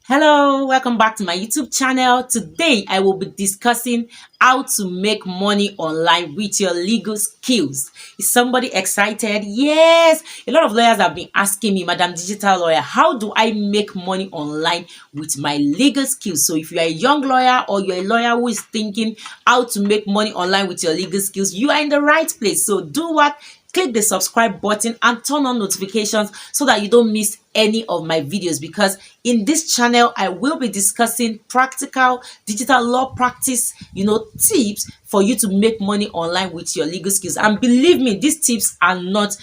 Hello, welcome back to my YouTube channel. Today, I will be discussing how to make money online with your legal skills. Is somebody excited? Yes! A lot of lawyers have been asking me, Madam Digital Lawyer, how do I make money online with my legal skills? So if you are a young lawyer or you're a lawyer who is thinking how to make money online with your legal skills, you are in the right place. So do what? Click the subscribe button and turn on notifications so that you don't miss any of my videos, because in this channel I will be discussing practical digital law practice tips for you to make money online with your legal skills. And believe me, these tips are not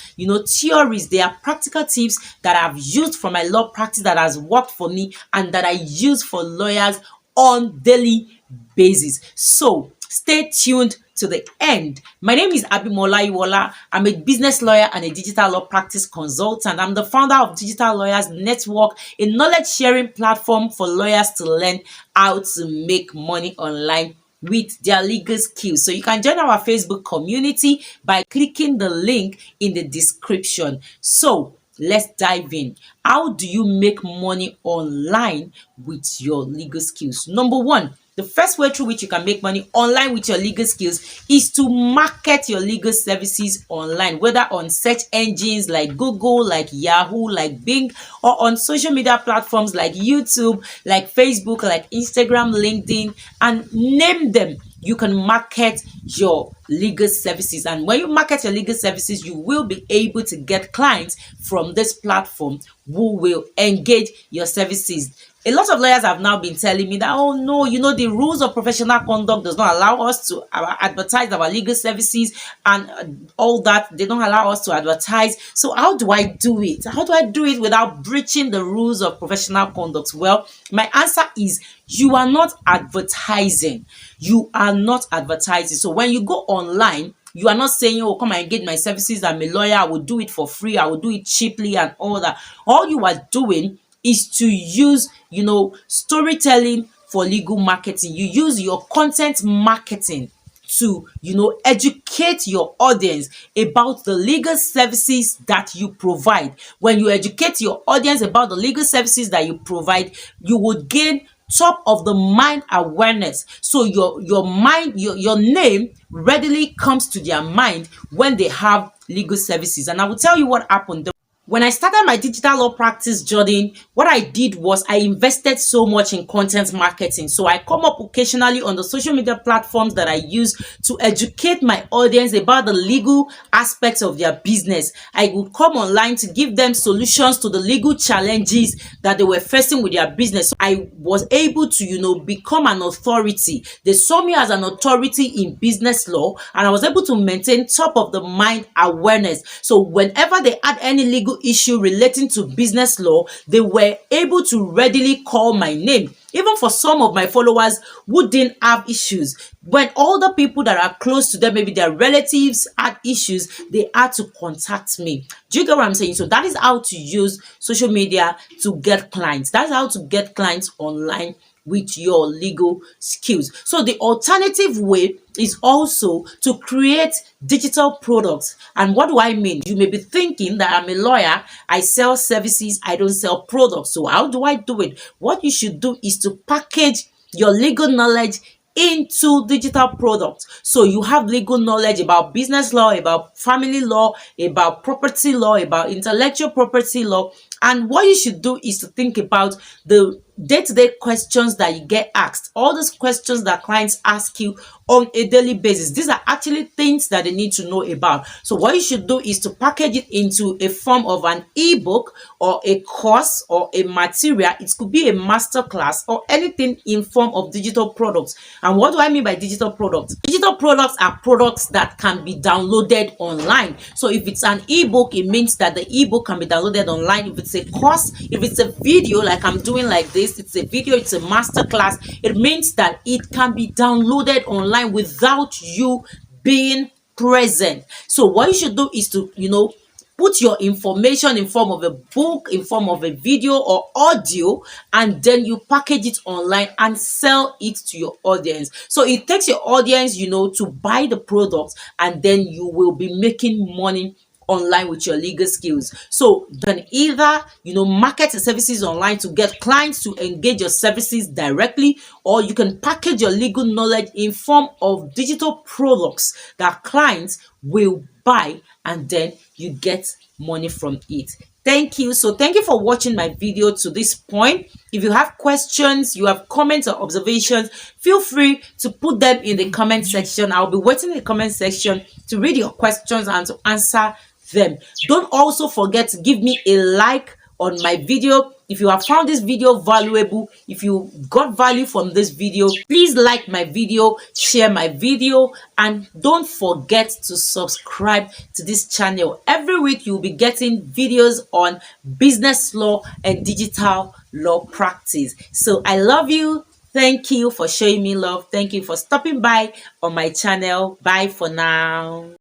theories. They are practical tips that I've used for my law practice, that has worked for me, and that I use for lawyers on daily basis. So stay tuned to the end. My name is Abimo Olayiwola. I'm a business lawyer and a digital law practice consultant. I'm the founder of Digital Lawyers Network, a knowledge sharing platform for lawyers to learn how to make money online with their legal skills. So you can join our Facebook community by clicking the link in the description. So let's dive in. How do you make money online with your legal skills? Number one, the first way through which you can make money online with your legal skills is to market your legal services online, whether on search engines like Google, like Yahoo, like Bing, or on social media platforms like YouTube, like Facebook, like Instagram, LinkedIn, and name them. You can market your legal services, and when you market your legal services, you will be able to get clients from this platform who will engage your services. A lot of lawyers have now been telling me that, oh no, the rules of professional conduct does not allow us to advertise our legal services and all that. They don't allow us to advertise. So how do I do it? How do I do it without breaching the rules of professional conduct? Well, my answer is you are not advertising. You are not advertising. So when you go online, you are not saying, oh, come and get my services. I'm a lawyer. I will do it for free. I will do it cheaply and all that. All you are doing is to use, storytelling for legal marketing. You use your content marketing to, educate your audience about the legal services that you provide. When you educate your audience about the legal services that you provide, you will gain top of the mind awareness. So your name readily comes to their mind when they have legal services. And I will tell you what happened. When I started my digital law practice journey, what I did was I invested so much in content marketing. So I come up occasionally on the social media platforms that I use to educate my audience about the legal aspects of their business. I would come online to give them solutions to the legal challenges that they were facing with their business. So I was able to, become an authority. They saw me as an authority in business law, and I was able to maintain top of the mind awareness. So whenever they had any legal issue relating to business law, they were able to readily call my name. Even for some of my followers who didn't have issues, when all the people that are close to them, maybe their relatives, had issues, they had to contact me. Do you get what I'm saying? So that is how to use social media to get clients. That's how to get clients online with your legal skills. So the alternative way is also to create digital products. And what do I mean? You may be thinking that I'm a lawyer, I sell services, I don't sell products. So how do I do it? What you should do is to package your legal knowledge into digital products. So you have legal knowledge about business law, about family law, about property law, about intellectual property law. And what you should do is to think about the day-to-day questions that you get asked, all those questions that clients ask you on a daily basis. These are actually things that they need to know about. So what you should do is to package it into a form of an ebook or a course or a material. It could be a master class or anything in form of digital products. And what do I mean by digital products? Digital products are products that can be downloaded online. So if it's an ebook, it means that the ebook can be downloaded online. If it's a course, if it's a video like I'm doing like this, it's a video, it's a master class, it means that it can be downloaded online without you being present. So what you should do is to put your information in form of a book, in form of a video or audio, and then you package it online and sell it to your audience. So it takes your audience to buy the product, and then you will be making money online with your legal skills. So you can either, market your services online to get clients to engage your services directly, or you can package your legal knowledge in form of digital products that clients will buy, and then you get money from it. Thank you. So thank you for watching my video to this point. If you have questions, you have comments or observations, feel free to put them in the comment section. I'll be waiting in the comment section to read your questions and to answer them. Don't also forget to give me a like on my video. If you have found this video valuable, if you got value from this video, please like my video, share my video, and don't forget to subscribe to this channel. Every week you'll be getting videos on business law and digital law practice. So I love you. Thank you for showing me love. Thank you for stopping by on my channel. Bye for now.